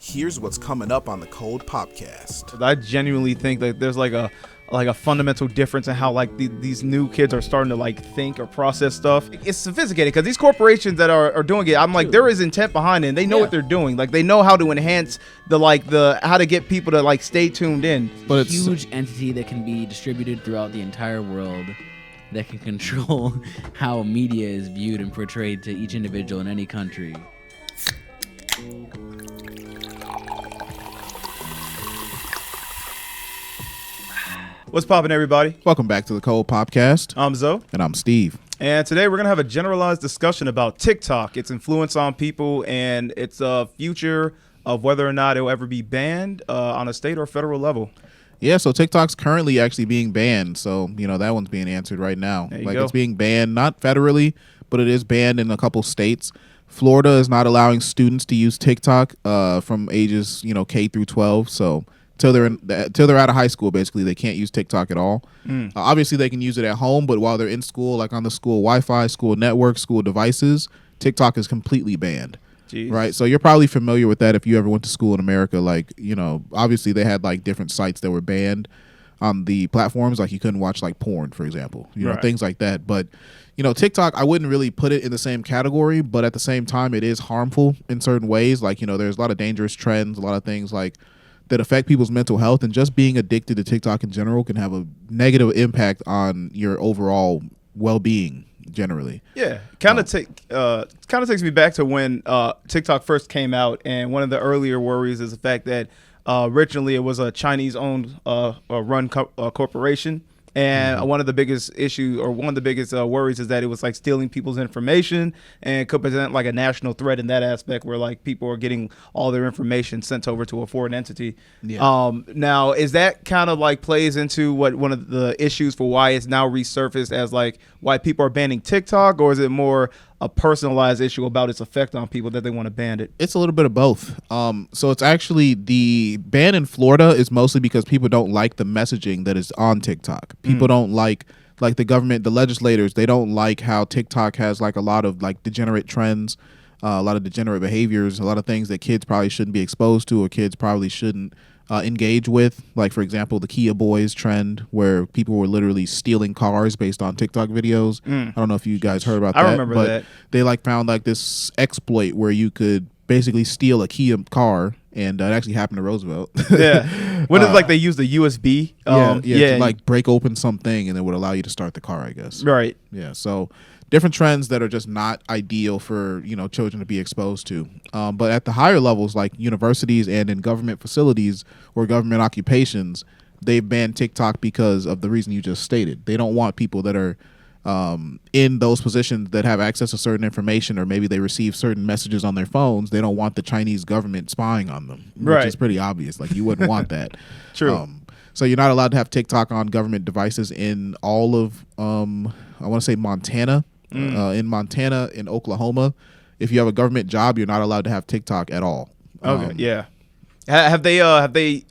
Here's what's coming up on the Cold Popcast. I genuinely think that there's like a fundamental difference in how like these new kids are starting to like think or process stuff. It's sophisticated because these corporations that are doing it, I'm like, there is intent behind it. And they know what they're doing. Like they know how to enhance how to get people to like stay tuned in. But it's a huge entity that can be distributed throughout the entire world, that can control how media is viewed and portrayed to each individual in any country. What's poppin', everybody? Welcome back to the Cold Popcast. I'm Zoe. And I'm Steve. And today we're going to have a generalized discussion about TikTok, its influence on people, and its future of whether or not it will ever be banned on a state or federal level. Yeah, so TikTok's currently actually being banned. So, that one's being answered right now. It's being banned, not federally, but it is banned in a couple states. Florida is not allowing students to use TikTok from ages, K through 12. So till they're out of high school, basically, they can't use TikTok at all. Obviously, they can use it at home, but while they're in school, like on the school Wi-Fi, school network, school devices, TikTok is completely banned. Jeez. Right, so you're probably familiar with that if you ever went to school in America. Like, obviously they had like different sites that were banned on the platforms. Like you couldn't watch like porn, for example, things like that. But TikTok, I wouldn't really put it in the same category, but at the same time, it is harmful in certain ways. Like, there's a lot of dangerous trends, a lot of things like that affect people's mental health, and just being addicted to TikTok in general can have a negative impact on your overall well-being generally. Yeah, kind of takes me back to when TikTok first came out, and one of the earlier worries is the fact that originally it was a Chinese-owned run corporation. And one of the biggest worries is that it was like stealing people's information and could present like a national threat in that aspect, where like people are getting all their information sent over to a foreign entity. Yeah. Now, is that kind of like plays into what one of the issues for why it's now resurfaced as like why people are banning TikTok, or is it more a personalized issue about its effect on people that they want to ban it? It's a little bit of both. So it's actually the ban in Florida is mostly because people don't like the messaging that is on TikTok. People don't like the government, the legislators, they don't like how TikTok has like a lot of like degenerate trends, a lot of degenerate behaviors, a lot of things that kids probably shouldn't be exposed to or kids probably shouldn't engage with. Like, for example, the Kia Boys trend, where people were literally stealing cars based on TikTok videos. I don't know if you guys heard about that. I remember that. They like found like this exploit where you could basically steal a Kia car, and it actually happened to Roosevelt. Yeah. When it's like they used the USB. To like break open something, and it would allow you to start the car, I guess. Right. Yeah. So different trends that are just not ideal for children to be exposed to. But at the higher levels, like universities and in government facilities or government occupations, they've banned TikTok because of the reason you just stated. They don't want people that are in those positions that have access to certain information, or maybe they receive certain messages on their phones. They don't want the Chinese government spying on them, which is pretty obvious. Like, you wouldn't want that. True. So you're not allowed to have TikTok on government devices in all of, I want to say Montana. In Montana, in Oklahoma, if you have a government job, you're not allowed to have TikTok at all. Okay, yeah. Have they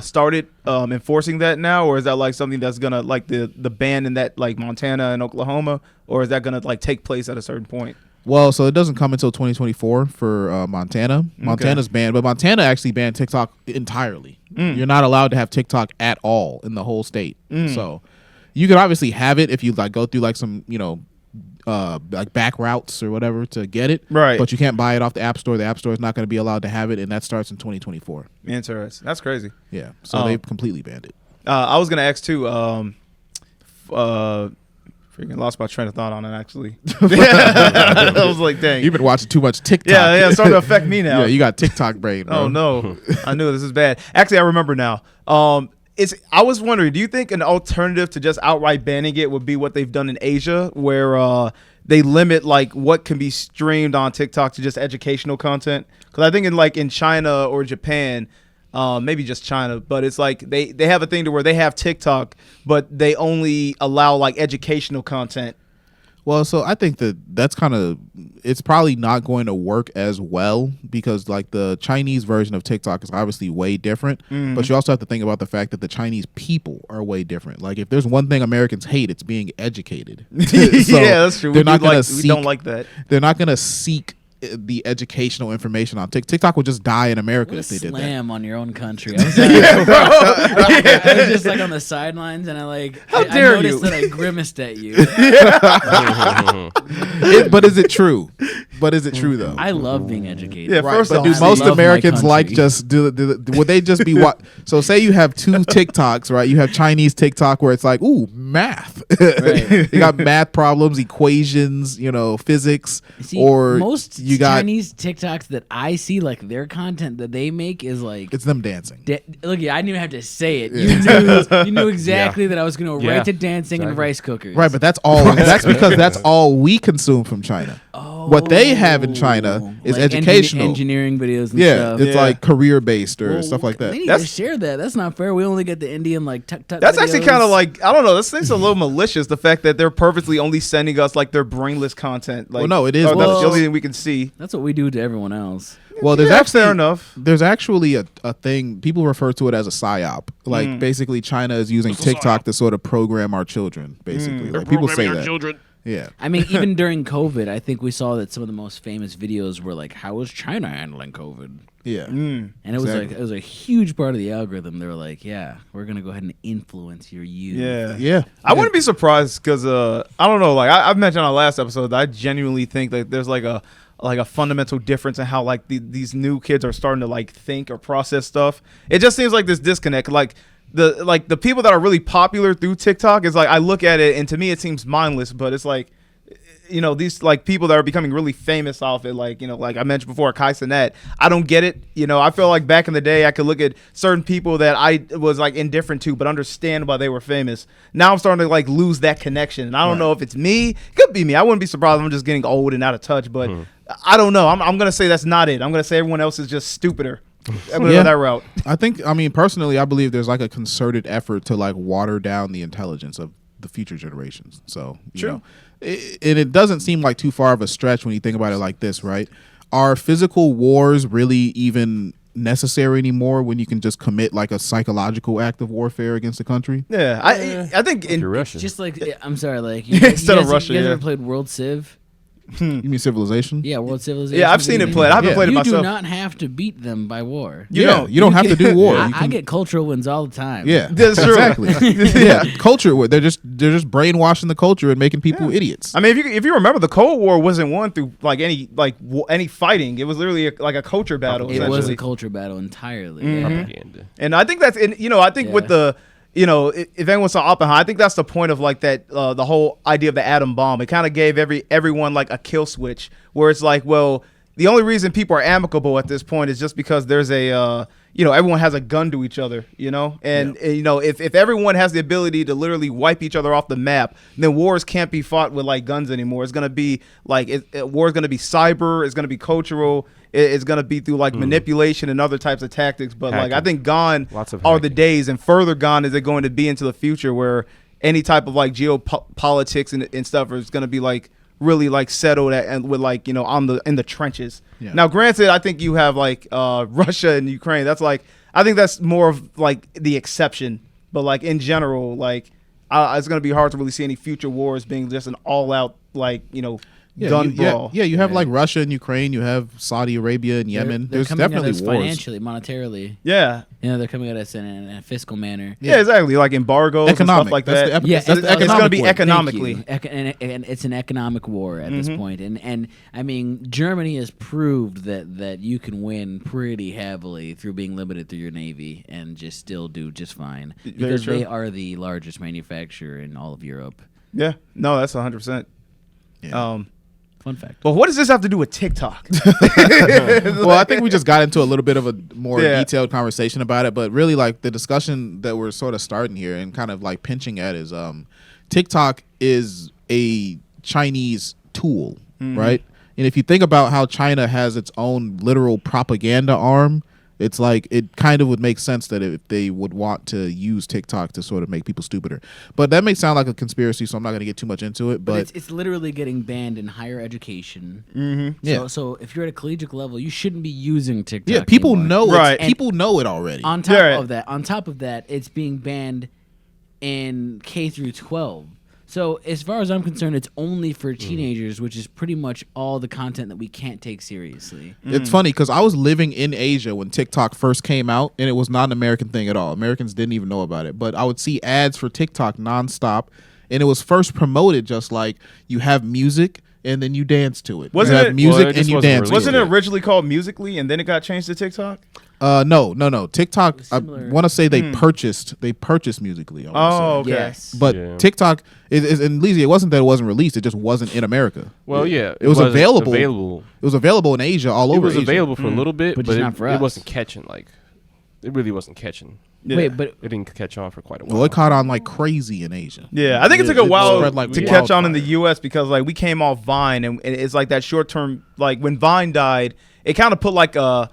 started enforcing that now, or is that like something that's gonna like the ban in that like Montana and Oklahoma, or is that gonna like take place at a certain point? Well, so it doesn't come until 2024 for Montana. Montana's banned, but Montana actually banned TikTok entirely. You're not allowed to have TikTok at all in the whole state. So you could obviously have it if you like go through like some like back routes or whatever to get it, right? But you can't buy it off the App Store. The App Store is not going to be allowed to have it, and that starts in 2024. Interesting. That's crazy. Yeah. So they've completely banned it. I was gonna ask too. Freaking lost my train of thought on it, actually. I was like, dang. You've been watching too much TikTok. Yeah, it's starting to affect me now. Yeah, you got TikTok brain, bro. Oh no, I knew this is bad. Actually, I remember now. I was wondering, do you think an alternative to just outright banning it would be what they've done in Asia, where they limit like what can be streamed on TikTok to just educational content? Because I think in China or Japan, maybe just China, but it's like they have a thing to where they have TikTok, but they only allow like educational content. Well, so I think that's kind of, it's probably not going to work as well, because like the Chinese version of TikTok is obviously way different, but you also have to think about the fact that the Chinese people are way different. Like, if there's one thing Americans hate, it's being educated. So yeah, that's true. They're not going to we don't like that. They're not going to seek the educational information on TikTok would just die in America What if a they did that. slam on your own country. I was, I was just like on the sidelines, and I dare noticed you. that I grimaced at you. But is it true? But is it true though? I love being educated. Yeah, Right, first but off, do I most love my Americans like country. just would they just be what? So say you have two TikToks, right? You have Chinese TikTok where it's like, ooh, math. Right. You got math problems, equations, physics, See, or most you got Chinese TikToks that I see, like their content that they make is like. it's them dancing. Look, I didn't even have to say it. Yeah. You knew exactly that I was going to Yeah, right to dancing and exactly. rice cookers. Right, but that's all. That's because that's all we consume from China. What they have in China is Like educational. engineering videos and Yeah, stuff. it's Yeah. like career based or Well, stuff like They that. need to That's- share that. That's not fair. We only get the Indian like tuk-tuk That's actually videos. kind of like, I don't know. This thing's a little malicious. The fact that they're purposely only sending us like their brainless content. Like, Well, no, it is That's the malicious. only thing we can see. That's what we do to everyone else. Well, there's Yeah, actually fair enough. There's actually a thing people refer to it as a psyop. Like basically, China is using TikTok to sort of program our children. Basically, like people say that. Children. Yeah. I mean, even during COVID, I think we saw that some of the most famous videos were like, "How is China handling COVID?" Yeah. And it was Exactly. like it was a huge part of the algorithm. They were like, "Yeah, we're gonna go ahead and influence your youth." Yeah. Yeah. I wouldn't be surprised because I don't know. Like I've mentioned on the last episode, that I genuinely think that there's like a fundamental difference in how like these new kids are starting to like think or process stuff. It just seems like this disconnect. Like the people that are really popular through TikTok is like, I look at it and to me it seems mindless, but it's like, these like people that are becoming really famous off it, like like I mentioned before, Kai Cenat. I don't get it. I feel like back in the day I could look at certain people that I was like indifferent to, but understand why they were famous. Now I'm starting to like lose that connection, and I don't know if it's me. It could be me. I wouldn't be surprised if I'm just getting old and out of touch, but I don't know. I'm gonna say that's not it. I'm gonna say everyone else is just stupider. I'm gonna go that route. I mean, personally, I believe there's like a concerted effort to like water down the intelligence of the future generations. So, True. And it doesn't seem like too far of a stretch when you think about it like this, right? Are physical wars really even necessary anymore when you can just commit like a psychological act of warfare against a country? Yeah, I think in You're Russian. Just like I'm sorry, like Instead of guys, Russia, you guys yeah. ever played World Civ? You mean Civilization? Yeah, World Civilization. yeah, I've seen it played. I haven't Yeah. played it You myself. do not have to beat them by war. You yeah, don't. you don't have to do war. I, You I can- get cultural wins all the time. yeah, That's true. exactly. Yeah, culture war. They're just brainwashing the culture and making people idiots. I mean, if you remember, the Cold War wasn't won through like any fighting. It was literally like a culture battle. It was a essentially. culture battle entirely. Mm-hmm. Yeah. Propaganda. And I think that's, I think with Yeah. the, if anyone saw Oppenheimer, I think that's the point of like that, the whole idea of the atom bomb. It kind of gave everyone like a kill switch where it's like, well, the only reason people are amicable at this point is just because there's a, everyone has a gun to each other, and if everyone has the ability to literally wipe each other off the map, then wars can't be fought with like guns anymore. It's gonna be like war is gonna be cyber, it's gonna be cultural, it's gonna be through like manipulation and other types of tactics. But like I Hacking. think gone Lots of are the hacking. days, and further gone is it going to be into the future where any type of like geopolitics and stuff is gonna be like really like settled and with like in the trenches. Yeah. Now, granted, I think you have like Russia and Ukraine. That's like I think that's more of like the exception. But like in general, like it's gonna be hard to really see any future wars being just an all out like gun brawl. You have like Russia and Ukraine. You have Saudi Arabia and Yemen. They're There's coming at definitely us wars. financially, monetarily. Yeah. They're coming at us in a fiscal manner. Yeah, exactly. Like embargoes and Economic. stuff like That's that. the Yeah, that's the it's gonna economic be word. economically. Thank you. And it's an economic war at this point. And I mean, Germany has proved that you can win pretty heavily through being limited through your navy and just still do just fine because true. they are the largest manufacturer in all of Europe. Yeah. No, that's 100%. Yeah. Fun fact. But what does this have to do with TikTok? Well, I think we just got into a little bit of a more Yeah. detailed conversation about it, but really like the discussion that we're sort of starting here and kind of like pinching at is TikTok is a Chinese tool, right? And if you think about how China has its own literal propaganda arm, it's like it kind of would make sense that if they would want to use TikTok to sort of make people stupider. But that may sound like a conspiracy, so I'm not going to get too much into it. But it's literally getting banned in higher education. Yeah. So if you're at a collegiate level, you shouldn't be using TikTok. yeah, people anymore. know Right. it. People know it already. On top Yeah. of that, it's being banned in K through 12. So as far as I'm concerned, it's only for teenagers, which is pretty much all the content that we can't take seriously. It's funny because I was living in Asia when TikTok first came out, and it was not an American thing at all. Americans didn't even know about it. But I would see ads for TikTok nonstop, and it was first promoted just like you have music and then you dance to it. Wasn't you have it- music Well, it and just you wasn't dance released to Wasn't it? it originally called Musically and then it got changed to TikTok? No. TikTok. I Similar. want to say they purchased Musically. I wanna say. Oh, okay. Yes. But Yeah. TikTok is and Lizzie, it wasn't that it wasn't released; it just wasn't in America. Well, yeah, it was wasn't available. Available. It was available in Asia, all It over. was Asia. available for a little bit, But but just it, not for it us. wasn't catching. Like, it really wasn't catching. Yeah. Wait, but It didn't catch on for quite a while. Well, it caught on like crazy in Asia. Yeah, I think it took a it while spread like to catch on in the wildfire. U.S. because like we came off Vine and it's like that short term. Like when Vine died, it kind of put like a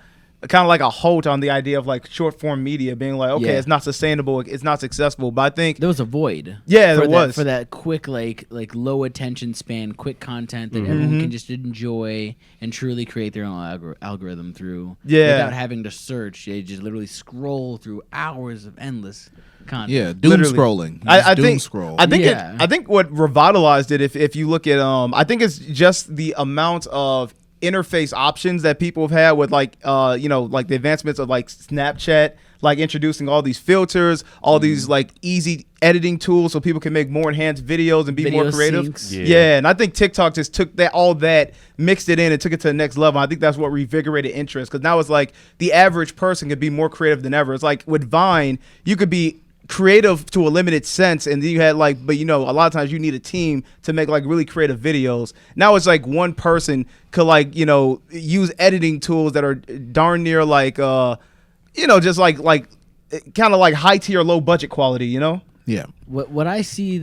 halt on the idea of like short form media being like, okay, Yeah. it's not sustainable, it's not successful. But I think there was a void. Yeah, for there that, was. for that quick like low attention span, quick content that everyone can just enjoy and truly create their own algorithm through. Yeah. without having to search, they just literally scroll through hours of endless content. Yeah, doom Literally. scrolling. You I just doom think scroll. I think Yeah. I think what revitalized it, if you look at I think it's just the amount of interface options that people have had with like like the advancements of like Snapchat, like introducing all these filters, all these like easy editing tools so people can make more enhanced videos and be Video more creative. syncs. Yeah. And I think TikTok just took all that, mixed it in and took it to the next level. I think that's what revigorated interest because now it's like the average person could be more creative than ever. It's like with Vine, you could be creative to a limited sense and then you had like but a lot of times you need a team to make like really creative videos. Now it's like one person could like use editing tools that are darn near like just like kind of like high tier low budget quality, yeah, What I see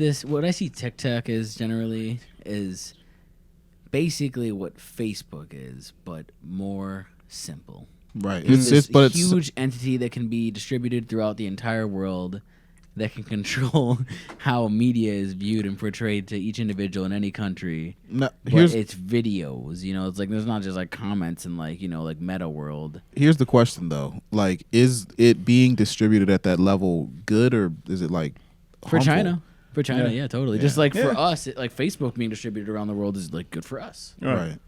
TikTok as generally is basically what Facebook is, but more simple. right. It's It's this but it's huge entity that can be distributed throughout the entire world that can control how media is viewed and portrayed to each individual in any country. no, But here's it's videos, it's like there's not just like comments and like like Meta World. here's the question though. Like, is it being distributed at that level good or is it like For harmful? China. For China, yeah, totally. Just like for Yeah. us, like Facebook being distributed around the world is like good for us. Right.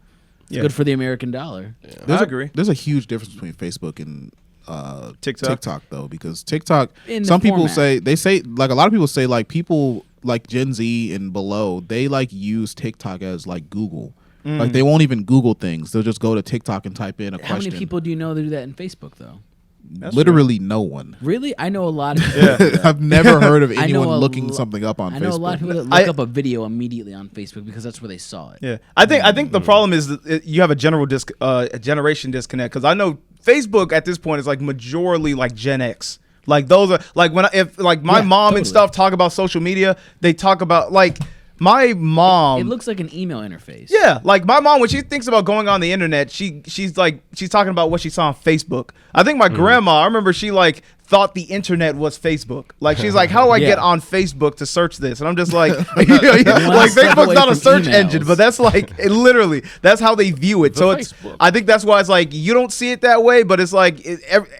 It's good for the American dollar. There's I agree. There's a huge difference between Facebook and TikTok? though, because TikTok. In the Some people format. say like a lot of people say like people like Gen Z and below they like use TikTok as like Google. Like they won't even Google things. They'll just go to TikTok and type in a How question. many people do you know that do that in Facebook though? Literally no one. Really? I know a lot of people. that do that. I've never heard of I know anyone a looking lo- something up on I Facebook. know a lot of people that look I- up a video immediately on Facebook because that's where they saw it. Yeah, I think the problem is that you have a a generation disconnect because I know Facebook at this point is like majorly like Gen X. Like those are like if my Yeah, mom totally. and stuff talk about social media, they talk about like my mom. It looks like an email interface. Yeah, like my mom when she thinks about going on the internet, she's talking about what she saw on Facebook. I think my grandma, I remember she like thought the internet was Facebook. Like she's like, how do I get Yeah. on Facebook to search this? And I'm just like, like step Facebook's away not a from search emails. engine, but that's like literally that's how they view it. So it's Facebook. I think that's why it's like you don't see it that way, but it's like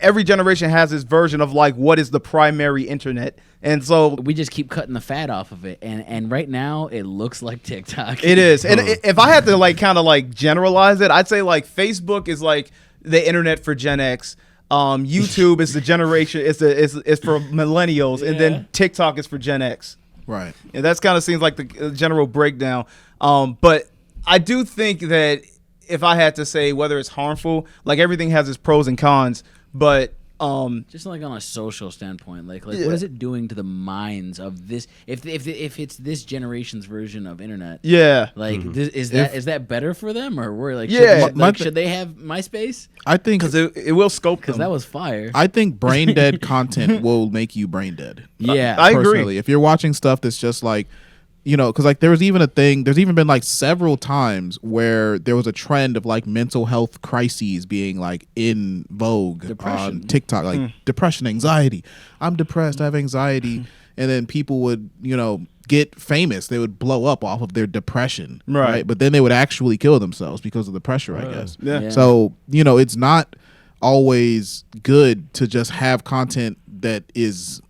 every generation has this version of like what is the primary internet, and so We just keep cutting the fat off of it, and right now it looks like TikTok. it is. And if I had to like kind of like generalize it, I'd say like Facebook is like the internet for Gen X. YouTube is the generation. It's for millennials, and then TikTok is for Gen X. Right. And that's kind of seems like the general breakdown. But I do think that if I had to say whether it's harmful, like everything has its pros and cons, but just like on a social standpoint, like what is it doing to the minds of this? If it's this generation's version of internet, yeah. like this, is that better for them or we're like Yeah. should they have MySpace? I think Because it will scope Because them. that was fire. I think brain dead content will make you brain dead. Yeah. I agree. Personally, if you're watching stuff that's just like, because like there's even been like several times where there was a trend of like mental health crises being like in vogue on Depression. TikTok, like depression, anxiety. I'm depressed, I have anxiety, and then people would get famous. They would blow up off of their depression, Right. But then they would actually kill themselves because of the pressure, I guess. Yeah. Yeah. So it's not always good to just have content that is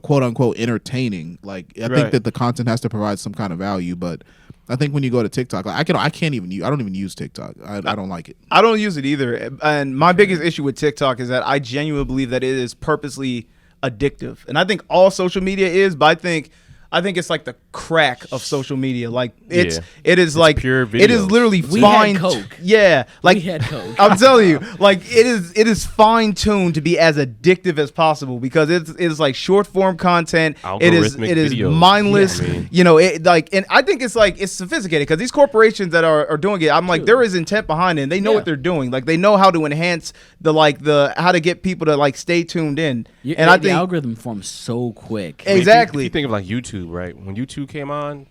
quote unquote entertaining. Like I think Right. that the content has to provide some kind of value, but I think when you go to TikTok, like, I don't even use TikTok. I don't like it. I don't use it either. And my biggest issue with TikTok is that I genuinely believe that it is purposely addictive. And I think all social media is, but I think it's like the crack of social media. Like it is like pure it is videos. literally We fine. had Coke. Yeah, like We had Coke. I'm telling you, like it is fine tuned to be as addictive as possible because it is like short form content. It is Algorithmic videos. mindless. Yeah, I mean. It like, and I think it's like it's sophisticated because these corporations that are doing it, I'm like there is intent behind it. And they know Yeah. what they're doing. Like they know how to enhance the how to get people to like stay tuned in. And I the think algorithm forms so quick. Hey, Exactly. If you think of like YouTube, right? When YouTube came on,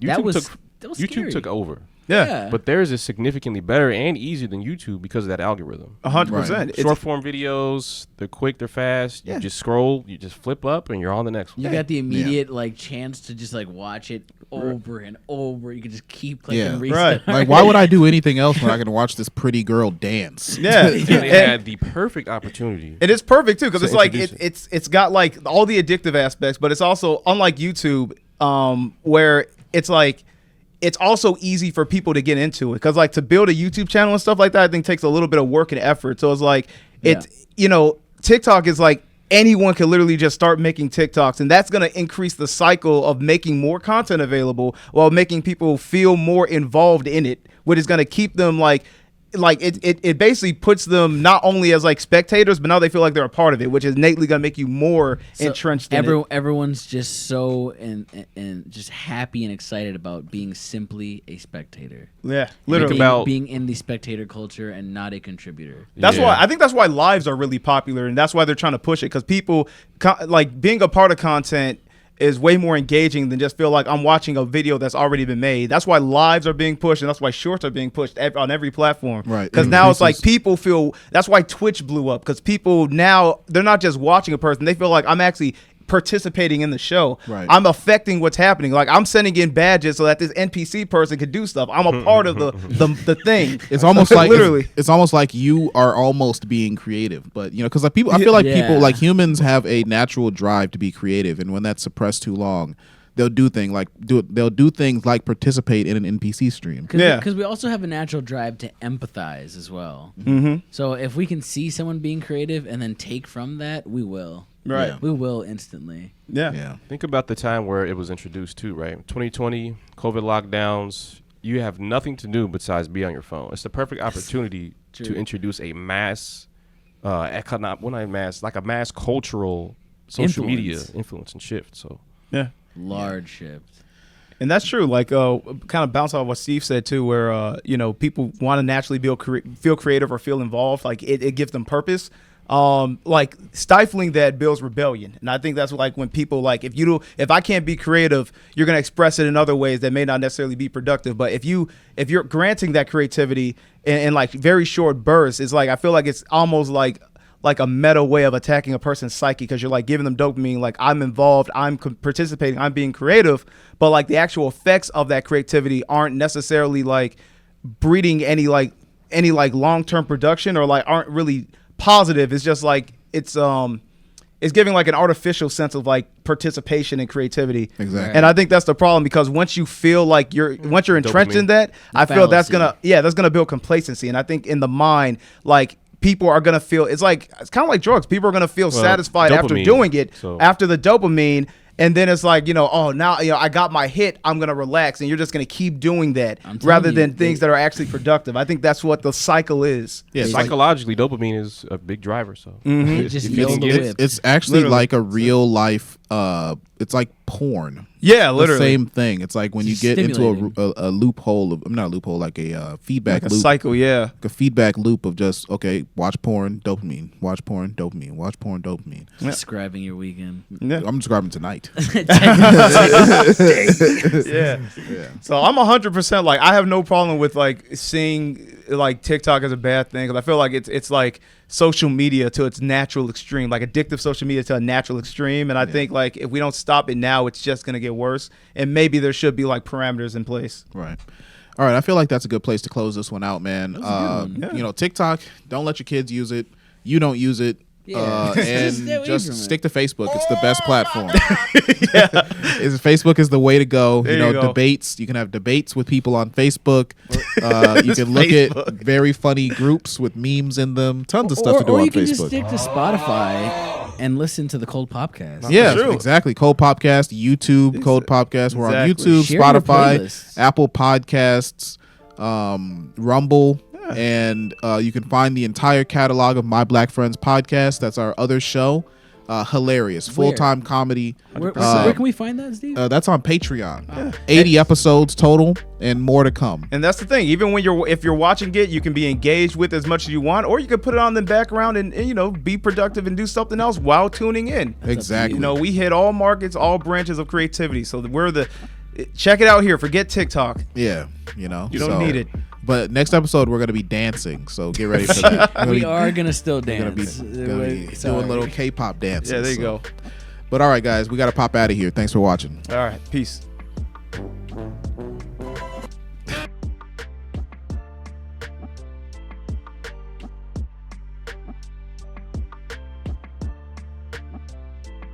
That was YouTube scary. took over. yeah, But theirs is significantly better and easier than YouTube because of that algorithm. 100%. Short form videos, they're quick, they're fast. Yeah. You just scroll, you just flip up, and you're on the next one. You got the immediate like chance to just like watch it over and over. You can just keep clicking Yeah. restart. Right. Like, why would I do anything else when I can watch this pretty girl dance? Yeah, And they had the perfect opportunity. It is perfect too because To it's like introduce it's got like all the addictive aspects, but it's also unlike YouTube, where it's like it's also easy for people to get into it because like to build a YouTube channel and stuff like that, I think takes a little bit of work and effort. So it's like TikTok is like anyone can literally just start making TikToks, and that's going to increase the cycle of making more content available while making people feel more involved in it, which is going to keep them like it basically puts them not only as like spectators, but now they feel like they're a part of it, which is innately going to make you more entrenched in it. Everyone's just so and just happy and excited about being simply a spectator. Yeah, literally. Being in the spectator culture and not a contributor. That's Yeah. why I think that's why lives are really popular, and that's why they're trying to push it because people like being a part of content is way more engaging than just feel like I'm watching a video that's already been made. That's why lives are being pushed, and that's why shorts are being pushed on every platform. Right. Because now it's like Increases- people feel. That's why Twitch blew up because people now they're not just watching a person; they feel like I'm actually participating in the show. Right. I'm affecting what's happening. Like I'm sending in badges so that this NPC person could do stuff. I'm a part of the thing. It's almost like literally. it's almost like you are almost being creative, but because like people, I feel like Yeah. people, like humans, have a natural drive to be creative, and when that's suppressed too long, they'll do things like participate in an NPC stream. Yeah. Because we also have a natural drive to empathize as well. Mm-hmm. So if we can see someone being creative and then take from that, we will. Right. Yeah. We will instantly. Yeah. Yeah. Think about the time where it was introduced too, right? 2020, COVID lockdowns. You have nothing to do besides be on your phone. It's the perfect opportunity to True. introduce a mass, like a mass cultural social media influence and shift. So Yeah. Large shift. And that's true. Like, kind of bounce off what Steve said too, where people want to naturally feel creative or feel involved. Like, it gives them purpose. Like stifling that builds rebellion, and I think that's like when people like if I can't be creative, you're gonna express it in other ways that may not necessarily be productive. But if you're granting that creativity in like very short bursts, it's like I feel like it's almost like a meta way of attacking a person's psyche because you're like giving them dopamine, like I'm involved, I'm participating, I'm being creative, but like the actual effects of that creativity aren't necessarily like breeding any long-term production or like aren't really positive. It's just like it's giving like an artificial sense of like participation and creativity. Exactly. And I think that's the problem because once you feel like once you're entrenched in that, I feel that's gonna build complacency. And I think in the mind, like people are gonna feel it's kind of like drugs. People are gonna feel satisfied after dopamine, doing it, so- after the dopamine. And then it's like, oh, now I got my hit, I'm going to relax. And you're just going to keep doing that I'm telling rather you, than things that are actually productive. I think that's what the cycle is. Yeah, it's like- psychologically, dopamine is a big driver. So Just if you yield can the get it- whip. It's actually Literally. like a real life. It's like porn. Yeah, The literally. same thing. It's like when you get into Stimulating. a loophole of not a loophole, like a feedback Like a loop. cycle, yeah. Like a feedback loop of just watch porn, dopamine, watch porn, dopamine, watch porn, dopamine. Describing your weekend. Yeah. I'm describing tonight. Yeah. So I'm 100% like I have no problem with like seeing like TikTok as a bad thing because I feel like it's like social media to its natural extreme, like addictive social media to a natural extreme. And I think like if we don't stop it now, it's just gonna get worse. And maybe there should be like parameters in place. Right. All right. I feel like that's a good place to close this one out, man. That was a good one. Yeah. TikTok, don't let your kids use it. You don't use it. And Stay away just from it. stick to Facebook. It's the best platform. Facebook is the way to go. There you know, you go. debates. You can have debates with people on Facebook. You can look at very funny groups with memes in them. Tons of stuff to do or on you can just Facebook. stick to Spotify and listen to the Cold Popcast. Yeah, True. exactly. Cold Podcast, YouTube, Cold Podcast. We're on Exactly. YouTube, Share your Spotify, playlists. Apple Podcasts, Rumble, and you can find the entire catalog of My Black Friends podcast. That's our other show. Hilarious, full-time comedy. Where can we find that, Steve? That's on Patreon. 80 episodes total, and more to come. And that's the thing. Even when if you're watching it, you can be engaged with as much as you want, or you can put it on the background and you know, be productive and do something else while tuning in. Exactly. You know, we hit all markets, all branches of creativity. So check it out here. Forget TikTok. Yeah, you know. You don't need it. But next episode we're gonna be dancing, so get ready for that. We are gonna still We're gonna be, dance. doing little K-pop dances. Yeah, there you so. go. But all right, guys, we gotta pop out of here. Thanks for watching. All right. Peace.